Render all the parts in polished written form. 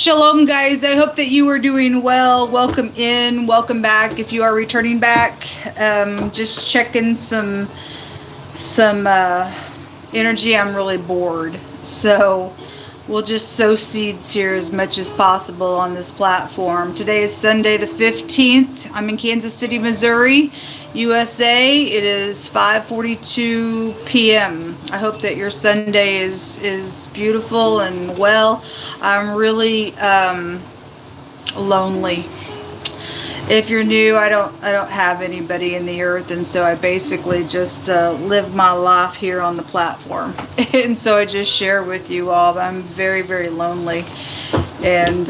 Shalom, guys. I hope that you are doing well. Welcome in, welcome back. If you are returning back, just checking some energy. I'm really bored, so we'll just sow seeds here as much as possible on this platform. Today is Sunday the 15th. I'm in Kansas City, Missouri, USA. It is 5:42 p.m. I hope that your Sunday is beautiful and well. I'm really lonely. If you're new, I don't have anybody in the earth, and so I basically just live my life here on the platform. And so I just share with you all. But I'm very, very lonely, and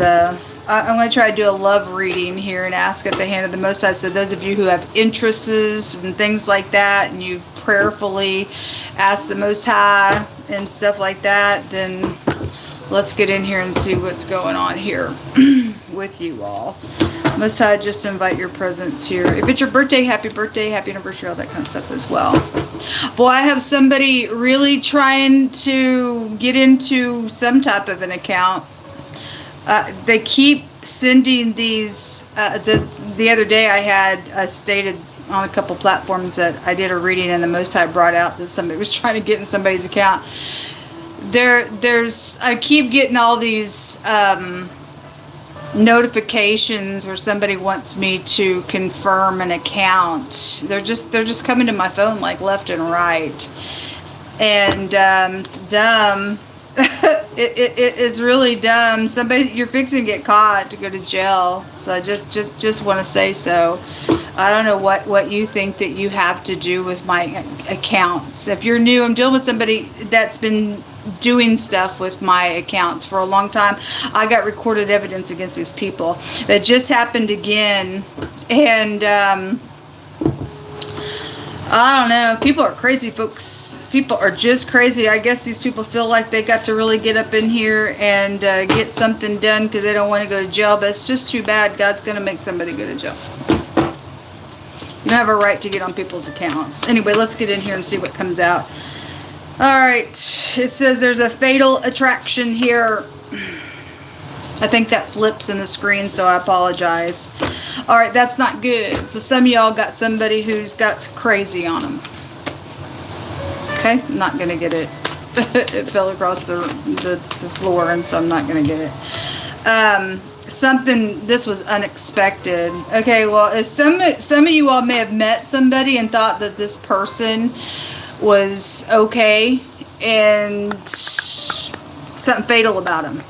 I'm going to try to do a love reading here and ask at the hand of the Most High. So those of you who have interests and things like that, and you prayerfully ask the Most High and stuff like that, then let's get in here and see what's going on here with you all. Most High, just invite your presence here. If it's your birthday, happy anniversary, all that kind of stuff as well. Boy, I have somebody really trying to get into some type of an account. They keep sending these. The other day I had stated on a couple platforms that I did a reading, and the Most High brought out that somebody was trying to get in somebody's account. I keep getting all these notifications where somebody wants me to confirm an account. They're just coming to my phone like left and right, and it's dumb. It's really dumb. You're fixing to get caught to go to jail. So I just want to say so. I don't know what you think that you have to do with my accounts. If you're new, I'm dealing with somebody that's been doing stuff with my accounts for a long time. I got recorded evidence against these people. It just happened again, and I don't know. People are crazy, folks. People are just crazy. I guess these people feel like they got to really get up in here and get something done because they don't want to go to jail. But it's just too bad. God's going to make somebody go to jail. You don't have a right to get on people's accounts. Anyway, let's get in here and see what comes out. Alright, it says there's a fatal attraction here. I think that flips in the screen, so I apologize. Alright, that's not good. So some of y'all got somebody who's got crazy on them. Okay, I'm not going to get it. It fell across the floor, and so I'm not going to get it. This was unexpected. Okay, well, some of you all may have met somebody and thought that this person was okay, and something fatal about him.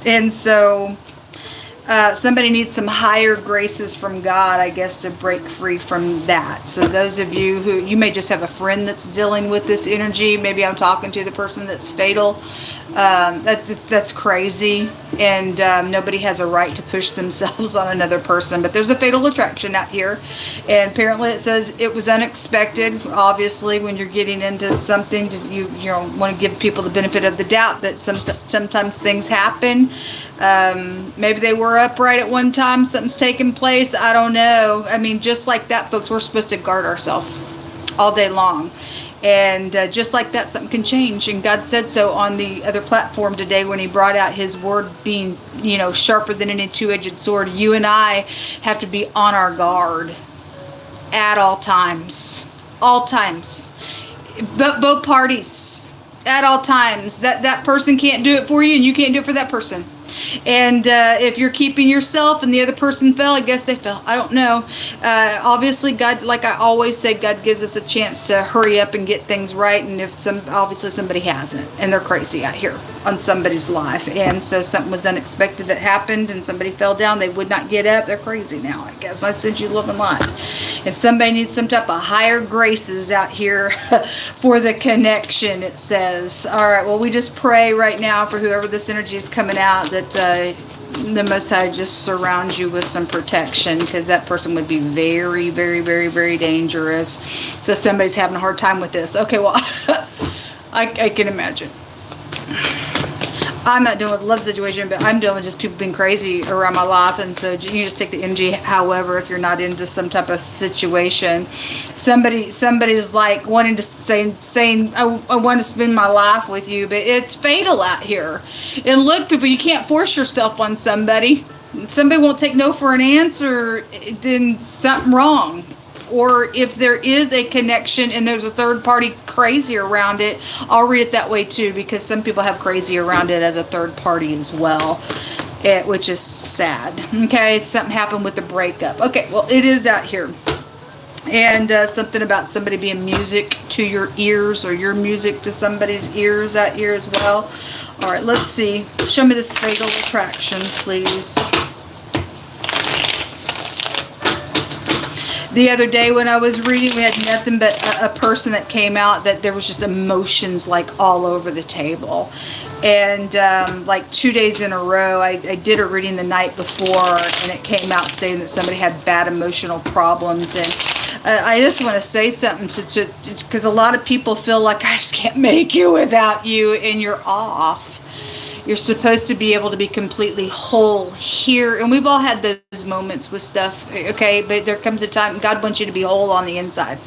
And so somebody needs some higher graces from God, I guess, to break free from that. So those of you who, you may just have a friend that's dealing with this energy. Maybe I'm talking to the person that's fatal. That's crazy, and nobody has a right to push themselves on another person. But there's a fatal attraction out here, and apparently it says it was unexpected. Obviously, when you're getting into something, you want to give people the benefit of the doubt. But sometimes things happen. Maybe they were upright at one time. Something's taken place. I don't know. I mean, just like that, folks, we're supposed to guard ourselves all day long. And just like that, something can change. And God said so on the other platform today when he brought out his word being, sharper than any two-edged sword. You and I have to be on our guard at all times. All times. Both parties. At all times. That person can't do it for you, and you can't do it for that person. And if you're keeping yourself and the other person fell, I guess they fell. I don't know. Obviously, God, like I always say, God gives us a chance to hurry up and get things right. And obviously somebody hasn't, and they're crazy out here on somebody's life. And so something was unexpected that happened, and somebody fell down. They would not get up. They're crazy now, I guess. I sent you love and light. And somebody needs some type of higher graces out here for the connection, it says. All right, well, we just pray right now for whoever this energy is coming out, that the Most High just surrounds you with some protection, because that person would be very, very, very, very dangerous. So somebody's having a hard time with this. Okay, well, I can imagine. I'm not dealing with a love situation, but I'm dealing with just people being crazy around my life. And so you just take the energy. However, if you're not into some type of situation, somebody's like wanting to saying I want to spend my life with you, but it's fatal out here. And look, people, you can't force yourself on somebody. Somebody won't take no for an answer, then something wrong. Or if there is a connection and there's a third party crazy around it, I'll read it that way too, because some people have crazy around it as a third party as well, which is sad. Okay, something happened with the breakup. Okay, well, it is out here. And something about somebody being music to your ears, or your music to somebody's ears out here as well. All right, let's see. Show me this fatal attraction, please. The other day when I was reading, we had nothing but a person that came out that there was just emotions like all over the table. And like 2 days in a row, I did a reading the night before, and it came out saying that somebody had bad emotional problems. And I just want to say something because a lot of people feel like I just can't make it without you, and you're off. You're supposed to be able to be completely whole here. And we've all had those moments with stuff, okay? But there comes a time God wants you to be whole on the inside.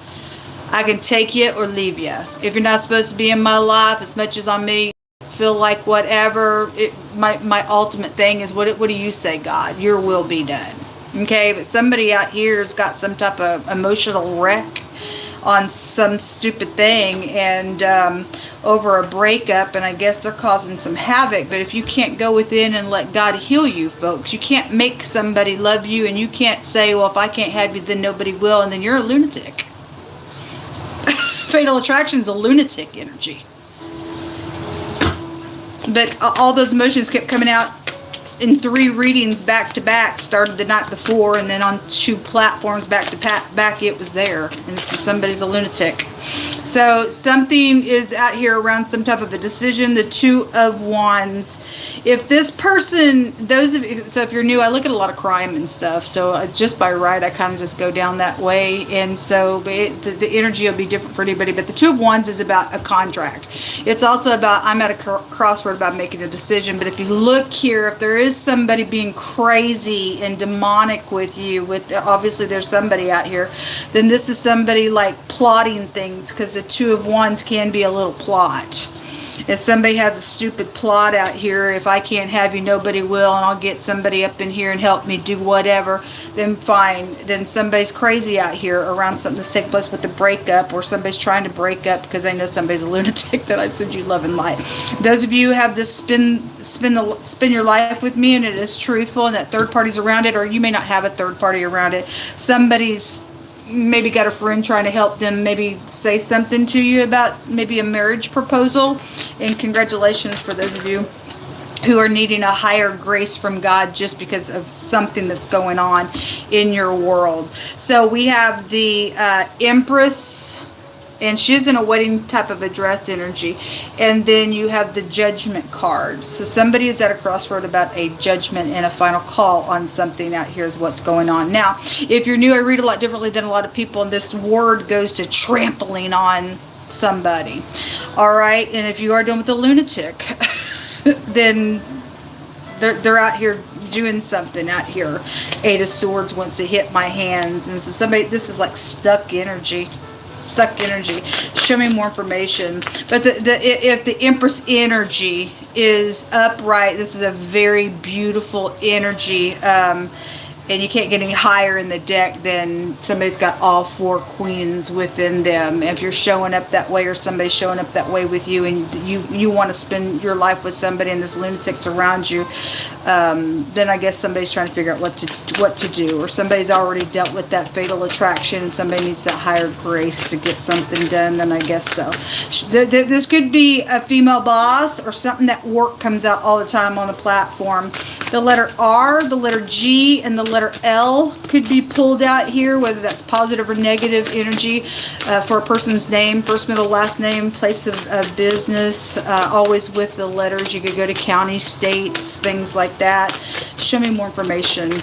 I can take you or leave you. If you're not supposed to be in my life as much as I may feel like whatever, my ultimate thing is, what do you say, God? Your will be done. Okay? But somebody out here has got some type of emotional wreck on some stupid thing, and over a breakup, and I guess they're causing some havoc. But if you can't go within and let God heal you, folks, you can't make somebody love you, and you can't say, well, if I can't have you, then nobody will, and then you're a lunatic. Fatal attraction is a lunatic energy. But all those emotions kept coming out in 3 readings back to back. Started the night before, and then on 2 platforms back to back, it was there. And so somebody's a lunatic. So something is out here around some type of a decision. The 2 of Wands. If this person, those of you, so if you're new, I look at a lot of crime and stuff. So just by right, I kind of just go down that way. And so the energy will be different for anybody. But the 2 of Wands is about a contract. It's also about, I'm at a crossroad about making a decision. But if you look here, if there is somebody being crazy and demonic with you, obviously there's somebody out here, then this is somebody like plotting things, because the 2 of Wands can be a little plot. If somebody has a stupid plot out here, if I can't have you, nobody will, and I'll get somebody up in here and help me do whatever, then fine. Then somebody's crazy out here around something that's taking place with the breakup, or somebody's trying to break up because they know somebody's a lunatic that I send you love and light. Those of you who have this spin your life with me, and it is truthful, and that third party's around it, or you may not have a third party around it. Somebody's maybe got a friend trying to help them maybe say something to you about maybe a marriage proposal. And congratulations for those of you who are needing a higher grace from God just because of something that's going on in your world. So we have the Empress, and she's in a wedding type of a dress energy. And then you have the Judgment card. So somebody is at a crossroad about a judgment and a final call on something out here is what's going on. Now, if you're new, I read a lot differently than a lot of people, and this word goes to trampling on somebody. All right, and if you are dealing with a lunatic, then they're out here doing something out here. 8 of Swords wants to hit my hands, and so somebody, this is like stuck energy. Show me more information. But if the Empress energy is upright, this is a very beautiful energy. And you can't get any higher in the deck than somebody's got all 4 queens within them. If you're showing up that way, or somebody's showing up that way with you, and you want to spend your life with somebody and this lunatic's around you, then I guess somebody's trying to figure out what to do. Or somebody's already dealt with that fatal attraction, and somebody needs that higher grace to get something done, then I guess so. This could be a female boss, or something that work comes out all the time on the platform. The letter R, the letter G, and the letter L could be pulled out here, whether that's positive or negative energy for a person's name, first, middle, last name, place of business, always with the letters. You could go to county, states, things like that. Show me more information.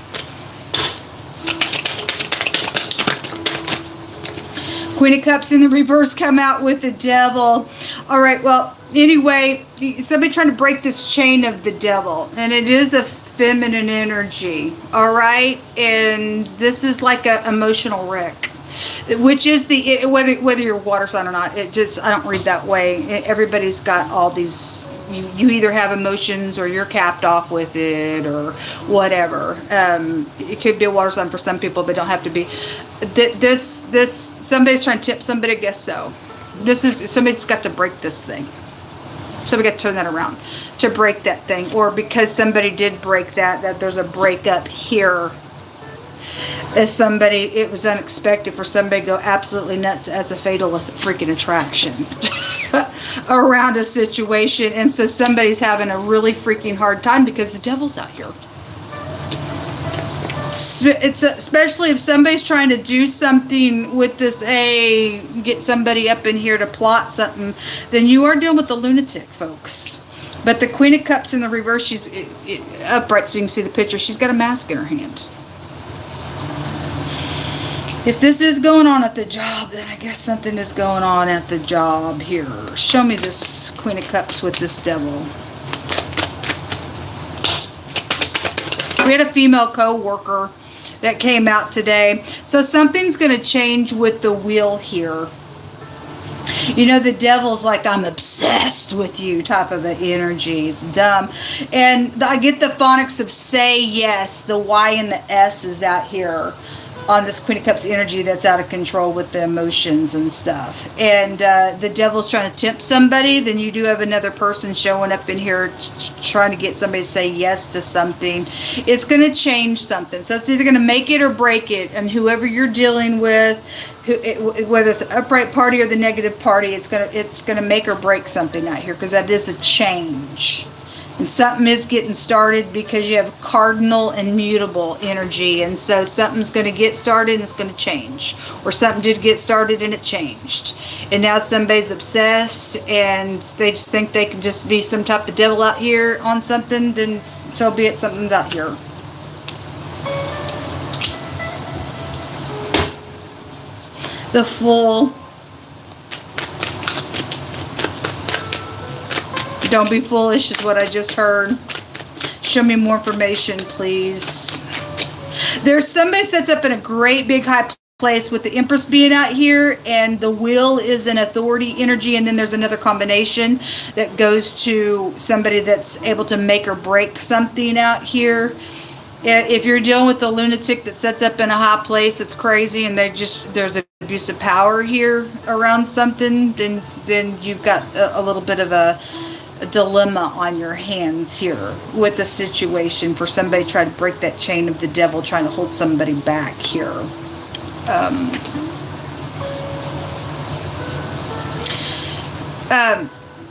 Queen of Cups in the reverse come out with the Devil. All right, well, anyway, somebody trying to break this chain of the Devil, and it is a feminine energy, all right? And this is like an emotional wreck, which is the, whether you're a water sign or not, it just, I don't read that way. Everybody's got all these, you either have emotions or you're capped off with it or whatever. It could be a water sign for some people, but don't have to be. Somebody's trying to tip somebody, I guess so. Somebody's got to break this thing. Somebody got to turn that around to break that thing. Or because somebody did break that there's a breakup here. As somebody, it was unexpected for somebody to go absolutely nuts as a fatal freaking attraction around a situation. And so somebody's having a really freaking hard time because the Devil's out here. It's especially if somebody's trying to do something with this, get somebody up in here to plot something, then you are dealing with the lunatic, folks. But the Queen of Cups in the reverse, she's upright so you can see the picture. She's got a mask in her hand. If this is going on at the job, then I guess something is going on at the job here. Show me this Queen of Cups with this Devil. We had a female co-worker that came out today. So something's going to change with the wheel here. You know, the Devil's like, I'm obsessed with you type of an energy. It's dumb. And I get the phonics of say yes. The Y and the S is out here on this Queen of Cups energy that's out of control with the emotions and stuff. And the Devil's trying to tempt somebody. Then you do have another person showing up in here trying to get somebody to say yes to something. It's going to change something. So it's either going to make it or break it. And whoever you're dealing with, whether it's the upright party or the negative party, it's gonna make or break something out here, because that is a change. And something is getting started because you have cardinal and mutable energy. And so something's going to get started and it's going to change. Or something did get started and it changed. And now somebody's obsessed and they just think they can just be some type of devil out here on something. Then so be it, something's out here. The Fool. Don't be foolish is what I just heard. Show me more information, please. There's somebody sets up in a great big high place with the Empress being out here, and the Wheel is an authority energy, and then there's another combination that goes to somebody that's able to make or break something out here. If you're dealing with a lunatic that sets up in a high place, it's crazy, and there's an abuse of power here around something, then you've got a little bit of a dilemma on your hands here with the situation for somebody trying to break that chain of the Devil, trying to hold somebody back here.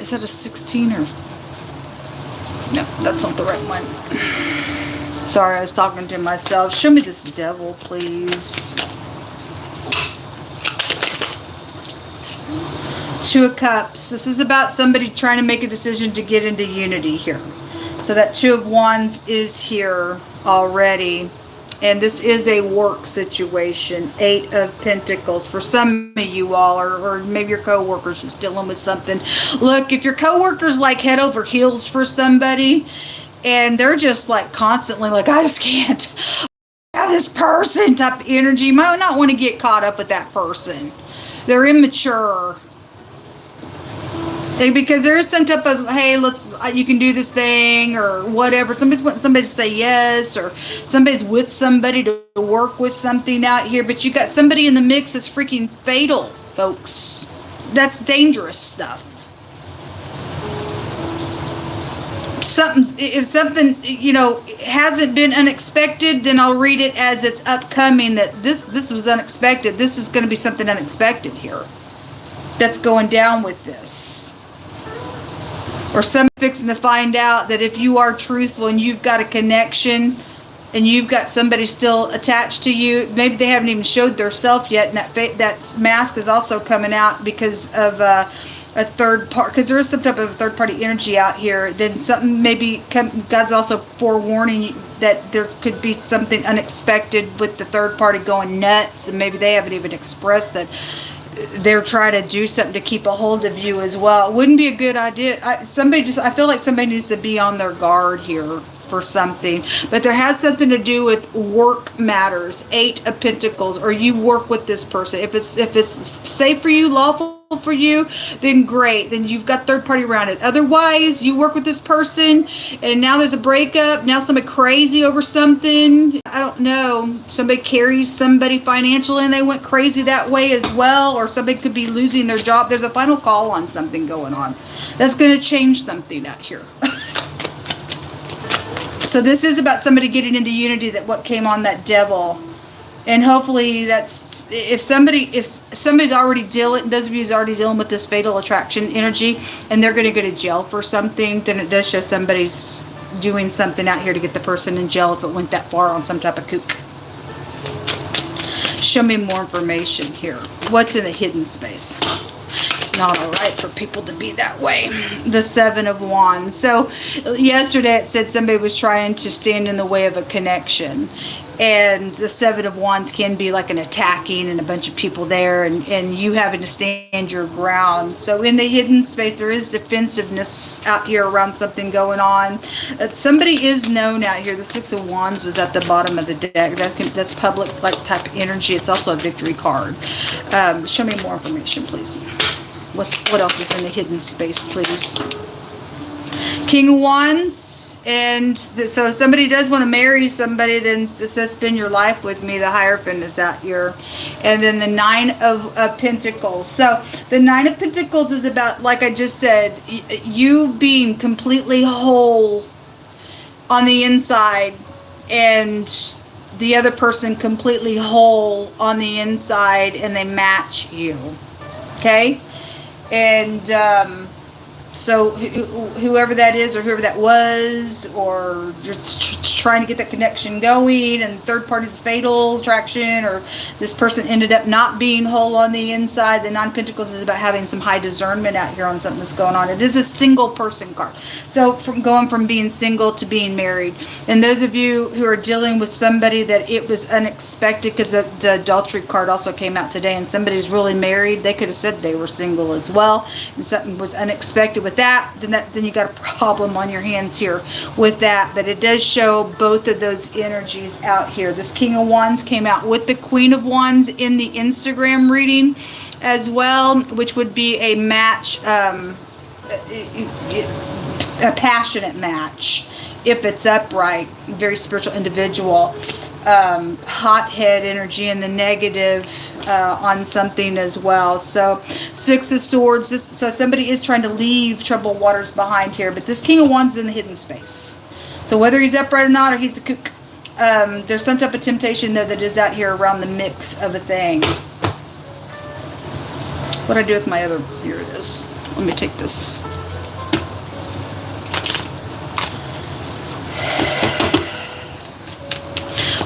Is that a 16 or no? That's not the right one. Sorry, I was talking to myself. Show me this Devil, please. Two of Cups. This is about somebody trying to make a decision to get into unity here. So that Two of Wands is here already. And this is a work situation. Eight of Pentacles. For some of you all, or maybe your co-workers just dealing with something. Look, if your co-worker's like head over heels for somebody, and they're just like constantly like, I just can't have this person type of energy, you might not want to get caught up with that person. They're immature. Because there is some type of, hey, you can do this thing or whatever. Somebody's wanting somebody to say yes, or somebody's with somebody to work with something out here. But you got somebody in the mix that's freaking fatal, folks. That's dangerous stuff. If something, hasn't been unexpected, then I'll read it as it's upcoming that this was unexpected. This is going to be something unexpected here that's going down with this. Or some fixing to find out that if you are truthful and you've got a connection and you've got somebody still attached to you, maybe they haven't even showed their self yet, and that mask is also coming out because of a third part, because there is some type of third party energy out here. Then something God's also forewarning you that there could be something unexpected with the third party going nuts, and maybe they haven't even expressed that. they're trying to do something to keep a hold of you as well. It wouldn't be a good idea. I feel like somebody needs to be on their guard here for something, but there has something to do with work matters. 8 of Pentacles, or you work with this person. If it's safe for you, lawful for you, then great, then you've got third party around it. Otherwise, you work with this person and now there's a breakup, now somebody crazy over something, I don't know, somebody carries somebody financially and they went crazy that way as well, or somebody could be losing their job. There's a final call on something going on that's going to change something out here. So this is about somebody getting into unity, that what came on that Devil. And hopefully that's, if somebody's already dealing, those of you who's already dealing with this fatal attraction energy and they're going to go to jail for something, then it does show somebody's doing something out here to get the person in jail if it went that far on some type of kook. Show me more information here. What's in the hidden space? It's not all right for people to be that way. The 7 of Wands. So yesterday it said somebody was trying to stand in the way of a connection. And the 7 of Wands can be like an attacking and a bunch of people there and you having to stand your ground. So in the hidden space, there is defensiveness out here around something going on. Somebody is known out here. The 6 of Wands was at the bottom of the deck. That's public like type energy. It's also a victory card. Show me more information, please. What else is in the hidden space, please? King of Wands. And so if somebody does want to marry somebody, then it says spend your life with me. The Hierophant is out here. And then the 9 of Pentacles. So the 9 of Pentacles is about, like I just said, you being completely whole on the inside and the other person completely whole on the inside, and they match you. Okay? And so whoever that is, or whoever that was, or you're trying to get that connection going, and third party's fatal attraction, or this person ended up not being whole on the inside. The 9 of Pentacles is about having some high discernment out here on something that's going on. It is a single person card. So going from being single to being married. And those of you who are dealing with somebody that it was unexpected, because the adultery card also came out today, and somebody's really married, they could have said they were single as well, and something was unexpected with that, then you got a problem on your hands here with that. But it does show both of those energies out here. This King of Wands came out with the Queen of Wands in the Instagram reading as well, which would be a match, a passionate match if it's upright, very spiritual individual. Hothead energy in the negative on something as well. So 6 of Swords, so somebody is trying to leave troubled waters behind here, but this King of Wands is in the hidden space. So whether he's upright or not, or he's a kook, there's some type of temptation though that is out here around the mix of a thing. What do I do with my other, here it is. Let me take this.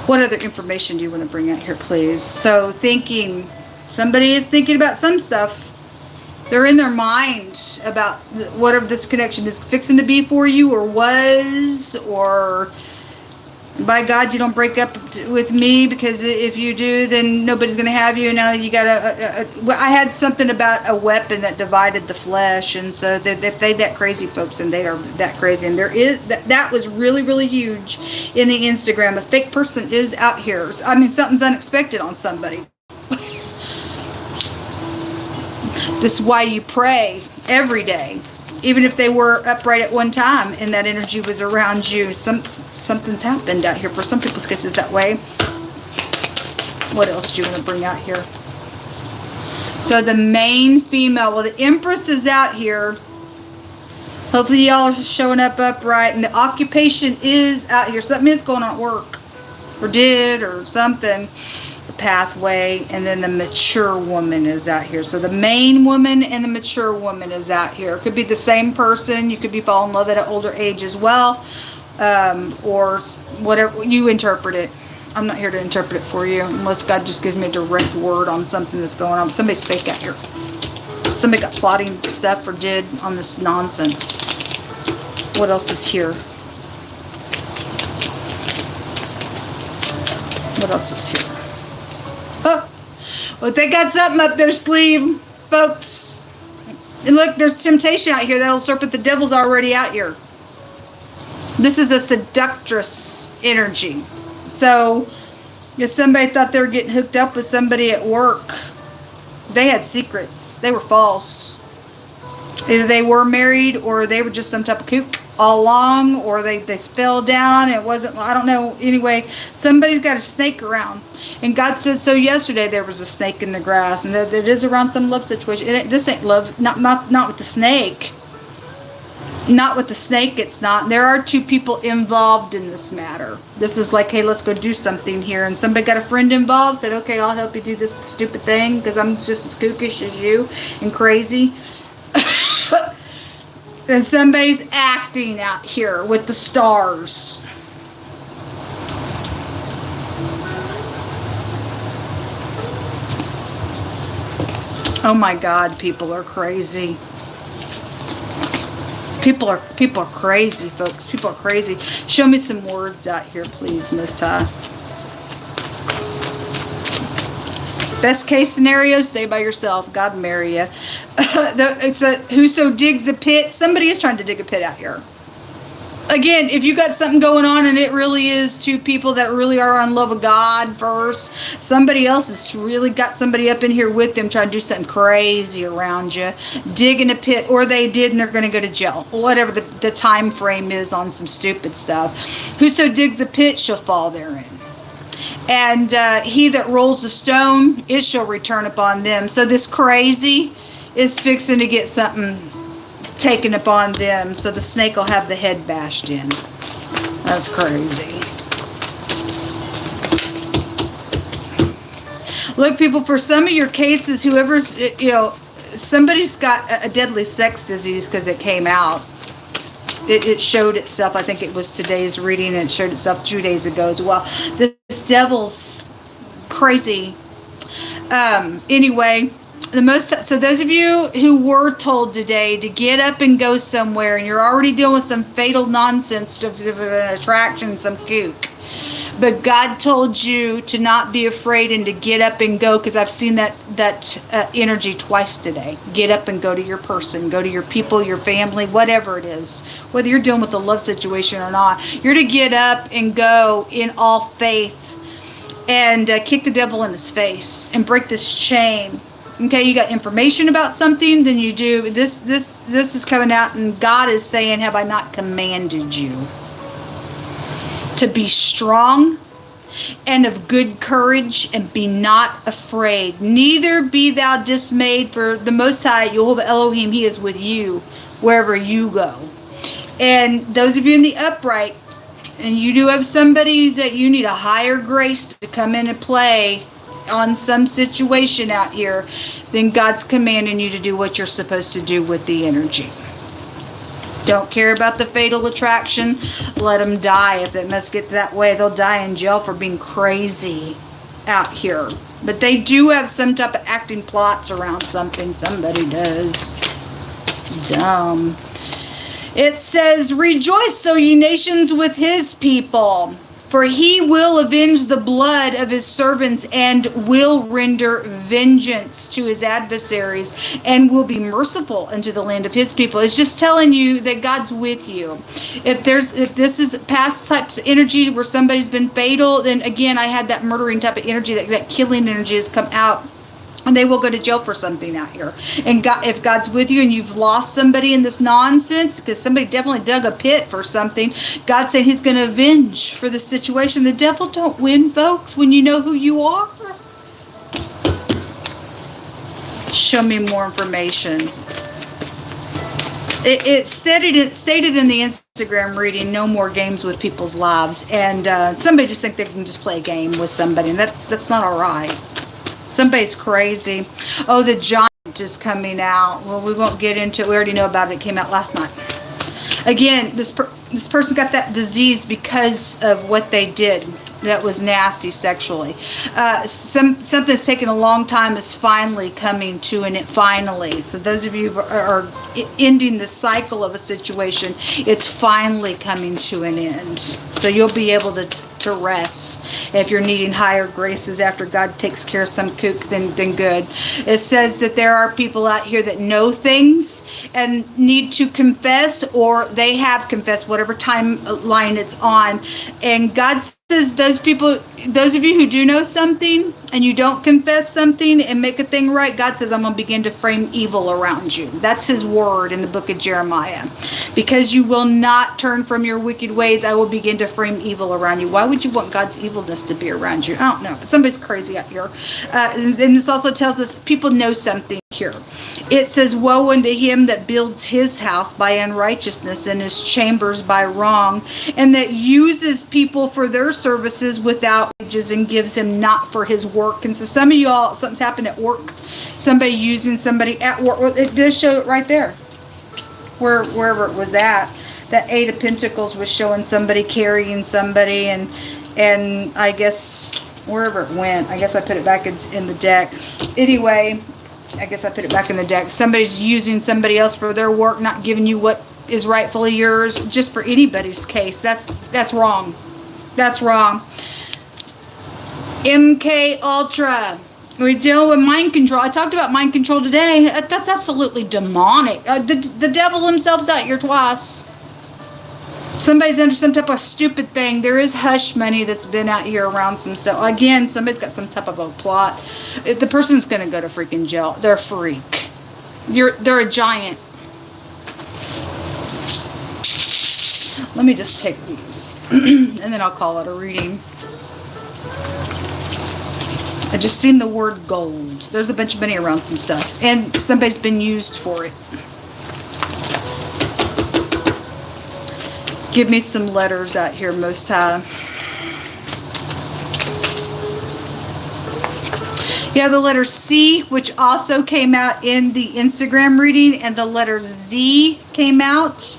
What other information do you want to bring out here, please? So somebody is thinking about some stuff. They're in their mind about whatever this connection is fixing to be for you, or was, or by God, you don't break up with me, because if you do, then nobody's going to have you. Now you got I had something about a weapon that divided the flesh, and so if they that crazy, folks, and they are that crazy, and there is that was really, really huge in the Instagram. A fake person is out here. I mean, something's unexpected on somebody. This is why you pray every day. Even if they were upright at one time and that energy was around you, something's happened out here. For some people's cases that way. What else do you want to bring out here? So the main female, well, the Empress is out here. Hopefully y'all are showing up upright, and the occupation is out here. Something is going on at work, or did, or something. Pathway, and then the mature woman is out here. So the main woman and the mature woman is out here. It could be the same person. You could be falling in love at an older age as well, or whatever you interpret it. I'm not here to interpret it for you unless God just gives me a direct word on something that's going on. Somebody's fake out here. Somebody got plotting stuff or did on this nonsense. What else is here? What else is here? Oh, Well, they got something up their sleeve, folks. And look, there's temptation out here that'll serpent. The devil's already out here. This is a seductress energy. So if somebody thought they were getting hooked up with somebody at work, they had secrets. They were false. Either they were married or they were just some type of kook all along, or they fell down. It wasn't, I don't know. Anyway, somebody's got a snake around. And God said so yesterday there was a snake in the grass, and that it is around some love situation. This ain't love, not with the snake. Not with the snake, it's not. There are two people involved in this matter. This is like, hey, let's go do something here. And somebody got a friend involved, said, okay, I'll help you do this stupid thing because I'm just as kookish as you and crazy. And somebody's acting out here with the stars. Oh my God, people are crazy. People are crazy, folks. People are crazy. Show me some words out here, please, Most High. Best case scenario, stay by yourself. God marry you. It's a whoso digs a pit. Somebody is trying to dig a pit out here. Again, if you got something going on and it really is two people that really are on love of God first, somebody else has really got somebody up in here with them trying to do something crazy around you, digging a pit, or they did and they're going to go to jail. Whatever the time frame is on some stupid stuff. Whoso digs a pit shall fall therein. And he that rolls a stone, it shall return upon them. So this crazy is fixing to get something taken upon them. So the snake will have the head bashed in. That's crazy. Look, people, for some of your cases, whoever's, somebody's got a deadly sex disease because it came out. It showed itself. I think it was today's reading, and it showed itself 2 days ago as well. This devil's crazy. Anyway, so those of you who were told today to get up and go somewhere, and you're already dealing with some fatal nonsense of an attraction, some kook. But God told you to not be afraid and to get up and go, because I've seen that energy twice today. Get up and go to your person, go to your people, your family, whatever it is. Whether you're dealing with a love situation or not, you're to get up and go in all faith and kick the devil in his face and break this chain. Okay, you got information about something, then you do. This is coming out, and God is saying, have I not commanded you to be strong and of good courage, and be not afraid? Neither be thou dismayed, for the Most High, Jehovah Elohim, He is with you wherever you go. And those of you in the upright, and you do have somebody that you need a higher grace to come in and play on some situation out here, then God's commanding you to do what you're supposed to do with the energy. Don't care about the fatal attraction. Let them die. If it must get that way, they'll die in jail for being crazy out here. But they do have some type of acting plots around something. Somebody does. Dumb. It says, rejoice, O ye nations, with his people. For he will avenge the blood of his servants, and will render vengeance to his adversaries, and will be merciful unto the land of his people. It's just telling you that God's with you. If this is past types of energy where somebody's been fatal, then again, I had that murdering type of energy, that killing energy has come out. And they will go to jail for something out here. And God, if God's with you and you've lost somebody in this nonsense, because somebody definitely dug a pit for something, God said He's going to avenge for the situation. The devil don't win, folks, when you know who you are. Show me more information. It stated in the Instagram reading, no more games with people's lives. And somebody just think they can just play a game with somebody. And that's not all right. Somebody's crazy. Oh, the giant is coming out. Well, we won't get into it. We already know about it. It came out last night. Again, this person got that disease because of what they did. That was nasty sexually. Something's taken a long time is finally coming to an end. Finally. So those of you who are ending the cycle of a situation, it's finally coming to an end. So you'll be able to to rest. If you're needing higher graces after God takes care of some kook, then good. It says that there are people out here that know things and need to confess, or they have confessed, whatever timeline it's on. And God says those people, those of you who do know something and you don't confess something and make a thing right, God says, I'm going to begin to frame evil around you. That's his word in the book of Jeremiah. Because you will not turn from your wicked ways, I will begin to frame evil around you. Why would you want God's evilness to be around you? I don't know. Somebody's crazy out here. And this also tells us people know something here. It says, woe unto him that builds his house by unrighteousness and his chambers by wrong, and that uses people for their services without wages and gives him not for his work. And so some of you all, something's happened at work. Somebody using somebody at work. Well, it does show it right there. Wherever it was at. That 8 of Pentacles was showing somebody carrying somebody, and I guess wherever it went, I guess I put it back in the deck. Anyway, I guess I put it back in the deck. Somebody's using somebody else for their work, not giving you what is rightfully yours, just for anybody's case. That's wrong. That's wrong. MK Ultra. We deal with mind control. I talked about mind control today. That's absolutely demonic. The devil himself's out here twice. Somebody's under some type of stupid thing. There is hush money that's been out here around some stuff. Again, somebody's got some type of a plot. The person's going to go to freaking jail. They're a freak. They're a giant. Let me just take these. And then I'll call it a reading. I just seen the word gold. There's a bunch of money around some stuff. And somebody's been used for it. Give me some letters out here, Most High. Yeah, the letter C, which also came out in the Instagram reading, and the letter Z came out.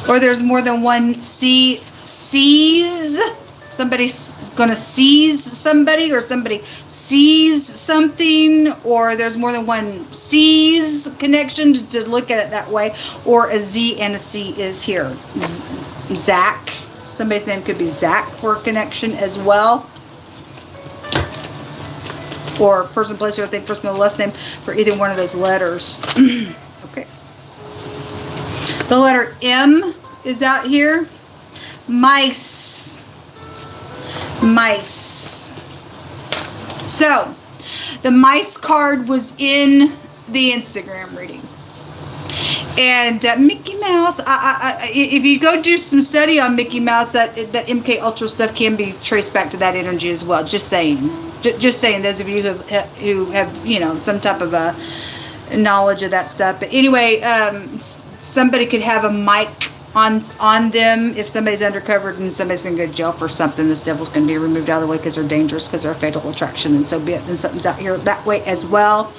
Or there's more than one C. Seize. Somebody's going to seize somebody, or somebody sees something, or there's more than one C's connection to look at it that way, or a Z and a C is here. Zach. Somebody's name could be Zach for a connection as well. Or person, place, or thing, first name, last name for either one of those letters. Okay. The letter M is out here. Mice. Mice. So, the mice card was in the Instagram reading. And Mickey Mouse, if you go do some study on Mickey Mouse, that MK Ultra stuff can be traced back to that energy as well. Just saying. Just saying, those of you who have, you know, some type of a knowledge of that stuff. But anyway, somebody could have a mic on them if somebody's undercover, and somebody's going to go to jail for something. This devil's going to be removed out of the way because they're dangerous, because they're a fatal attraction, and so be it. And something's out here that way as well.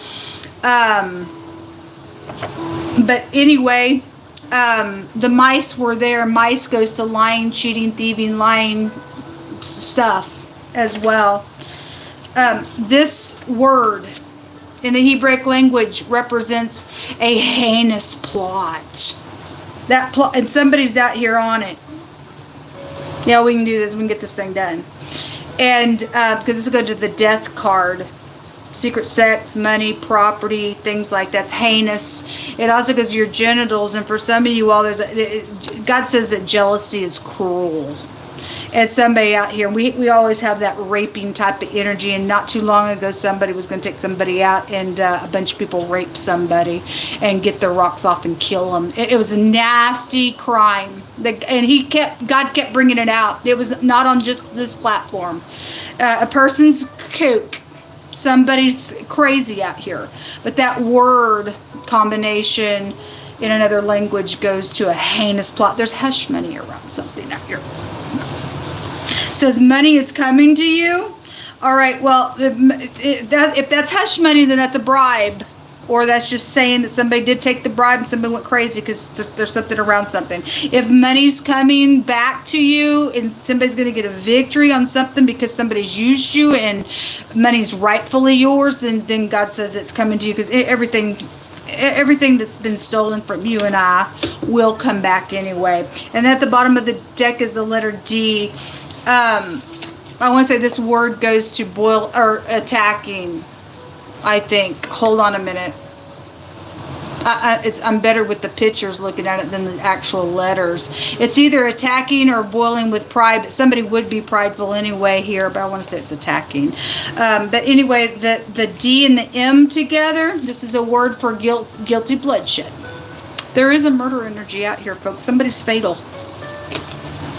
But anyway, the mice were there. Mice goes to lying, cheating, thieving, lying stuff as well. This word in the Hebraic language represents a heinous plot. That plot, and somebody's out here on it. Yeah, we can do this. We can get this thing done. And because this will go to the death card. Secret sex, money, property, things like that's heinous. It also goes to your genitals. And for some of you all, God says that jealousy is cruel. As somebody out here, we always have that raping type of energy, and not too long ago somebody was going to take somebody out, and a bunch of people raped somebody and get their rocks off and kill them. It was a nasty crime, and God kept bringing it out. It was not on just this platform. A person's kook, somebody's crazy out here, but that word combination in another language goes to a heinous plot. There's hush money around something out here. Says money is coming to you. All right, well, if that's hush money, then that's a bribe, or that's just saying that somebody did take the bribe and somebody went crazy because there's something around something. If money's coming back to you and somebody's going to get a victory on something because somebody's used you and money's rightfully yours, then God says it's coming to you, because everything everything that's been stolen from you and I will come back anyway. And at the bottom of the deck is the letter D. I want to say this word goes to boil or attacking, I think. Hold on a minute. I'm better with the pictures looking at it than the actual letters. It's either attacking or boiling with pride, but somebody would be prideful anyway here, but I want to say it's attacking. But anyway, the D and the M together, this is a word for guilty bloodshed. There is a murder energy out here, folks. Somebody's fatal.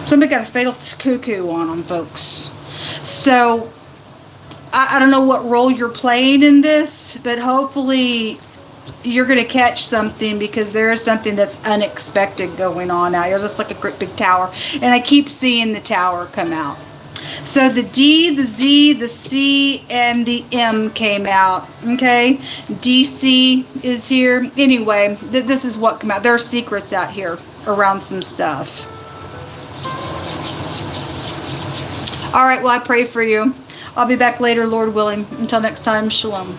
Somebody got a fatal cuckoo on them, folks. So, I don't know what role you're playing in this, but hopefully you're going to catch something, because there is something that's unexpected going on out here. There's just like a great big tower, and I keep seeing the tower come out. So the D, the Z, the C, and the M came out. Okay, DC is here. Anyway, this is what came out. There are secrets out here around some stuff. All right, well, I pray for you. I'll be back later, Lord willing. Until next time, shalom.